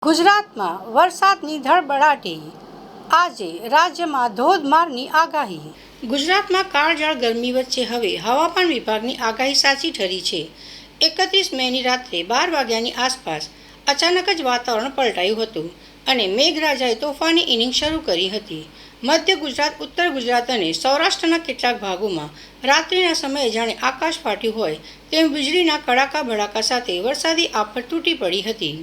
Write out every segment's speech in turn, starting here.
ગુજરાતમાં વરસાદની ધડબડાટી, આજે રાજ્યમાં ધોધમારની આગાહી. ગુજરાતમાં કાળઝાળ ગરમી વચ્ચે હવે હવામાન વિભાગની આગાહી સાચી ઠરી છે. 31 મેની રાત્રે 12 વાગ્યાની આસપાસ અચાનક જ વાતાવરણ પલટાયું હતું અને મેઘરાજાએ તોફાની ઇનિંગ શરૂ કરી હતી. મધ્ય ગુજરાત, ઉત્તર ગુજરાત અને સૌરાષ્ટ્રના કેટલાક ભાગોમાં રાત્રિના સમયે જાણે આકાશ ફાટ્યું હોય તેમ વીજળીના કડાકા ભડાકા સાથે વરસાદી આફત તૂટી પડી હતી.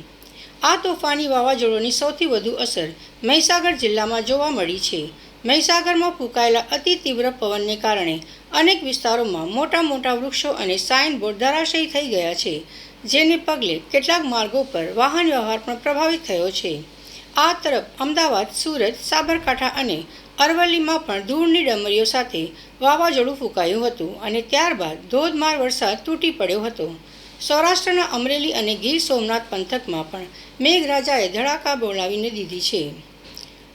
આ તોફાની વાવાઝોડાની સૌથી વધુ અસર મહીસાગર જિલ્લામાં જોવા મળી છે. મહીસાગરમાં ફૂંકાયેલા અતિ તીવ્ર પવનને કારણે અનેક વિસ્તારોમાં મોટા મોટા વૃક્ષો અને સાઇનબોર્ડ ધરાશાયી થઈ ગયા છે, જેને પગલે કેટલાક માર્ગો પર વાહન વ્યવહાર પણ પ્રભાવિત થયો છે. આ તરફ અમદાવાદ, સુરત, સાબરકાંઠા અને અરવલ્લીમાં પણ ધૂળની ડમરીઓ સાથે વાવાઝોડું ફૂંકાયું હતું અને ત્યારબાદ ધોધમાર વરસાદ તૂટી પડ્યો હતો. સૌરાષ્ટ્રના અમરેલી અને ગીર સોમનાથ પંથકમાં પણ મેઘરાજાએ ધડાકા બોલાવીને દીધી છે.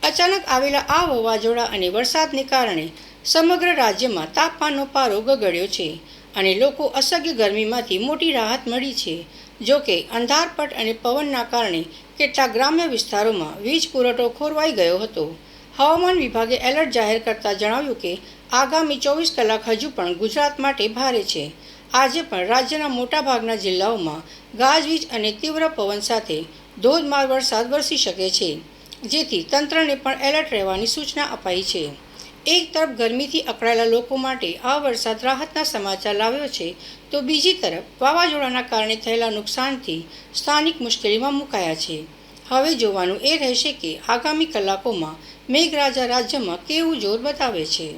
અચાનક આવેલા આ વાવાઝોડા અને વરસાદને કારણે સમગ્ર રાજ્યમાં તાપમાનનો પારો ગગડ્યો છે અને લોકો અસહ્ય ગરમીમાંથી મોટી રાહત મળી છે. જોકે અંધારપટ અને પવનના કારણે કેટલાક ગ્રામ્ય વિસ્તારોમાં વીજ પુરવઠો ખોરવાઈ ગયો હતો. હવામાન વિભાગે એલર્ટ જાહેર કરતાં જણાવ્યું કે આગામી 24 કલાક હજુ પણ ગુજરાત માટે ભારે છે. આજે પણ રાજ્યના મોટાભાગના જિલ્લાઓમાં ગાજવીજ અને તીવ્ર પવન સાથે ધોધમાર વરસાદ વરસી શકે છે, જેથી તંત્રને પણ એલર્ટ રહેવાની સૂચના અપાઈ છે. એક તરફ ગરમીથી અકળાયેલા લોકો માટે આ વરસાદ રાહતના સમાચાર લાવ્યો છે, તો બીજી તરફ વાવાઝોડાના કારણે થયેલા નુકસાનથી સ્થાનિક મુશ્કેલીમાં મુકાયા છે. હવે જોવાનું એ રહેશે કે આગામી કલાકોમાં મેઘરાજા રાજ્યમાં કેવું જોર બતાવે છે.